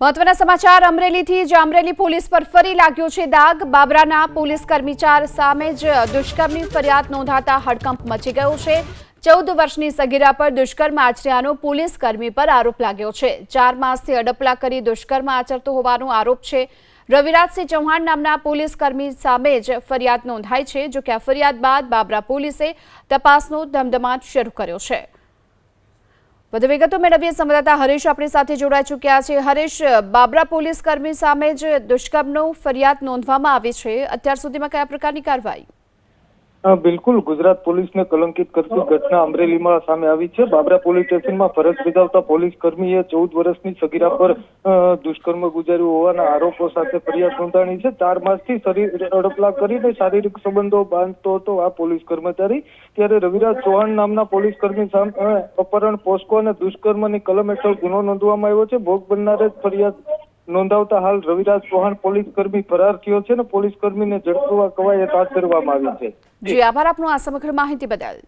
મહત્વના સમાચાર અમરેલીથી જ અમરેલી પોલીસ પર ફરી લાગ્યો છે દાગ। બાબરાના પોલીસ કર્મચારી સામે જ દુષ્કર્મની ફરિયાદ નોંધાતા હડકંપ મચી ગયો છે। 14 વર્ષની સગીરા પર દુષ્કર્મ આચર્યાનો પોલીસ કર્મી પર આરોપ લાગ્યો છે। 4 માસથી અડપલા કરી દુષ્કર્મ આચરતો હોવાનો આરોપ છે। રવિરાજસિંહ ચૌહાણ નામના પોલીસ કર્મી સામે જ ફરિયાદ નોંધાઈ છે। જો કે આ ફરિયાદ બાદ બાબરા પોલીસે તપાસનો ધમધમાટ શરૂ કર્યો છે। વધુ વિગતો મેળવીએ સંવાદદાતા હરીશ આપણી સાથે જોડાઈ ચૂક્યા છે। હરીશ, બાબરા પોલીસ કર્મી સામે જ દુષ્કર્મનો ફરિયાદ નોંધવામાં આવી છે। અત્યાર સુધીમાં કયા પ્રકારની કાર્યવાહી? બિલકુલ, ગુજરાત પોલીસને કલંકિત કરતી ઘટના અમરેલીમાં સામે આવી છે। બાબરા પોલીસ સ્ટેશનમાં ફરજ બજાવતા પોલીસ કર્મીએ 14 વર્ષની સગીરા પર દુષ્કર્મ ગુજાર્યું હોવાના આરોપો સાથે ફરિયાદ નોંધાણી છે। 4 માસથી શરીર અડપલા કરીને શારીરિક સંબંધો બાંધતો હતો આ પોલીસ કર્મચારી। ત્યારે રવિરાજ ચૌહાણ નામના પોલીસ કર્મી સામે અપહરણ, પોસ્કો અને દુષ્કર્મની કલમ હેઠળ ગુનો નોંધવામાં આવ્યો છે। ભોગ બનનારે ફરિયાદ નોંધાવતા હાલ રવિરાજ ચૌહાણ પોલીસ કર્મી ફરાર થયો છે અને પોલીસ કર્મીને ઝડપવા કવાયત હાથ ધરવામાં આવી છે। જી આભાર આપનો આ સમગ્ર માહિતી બદલ।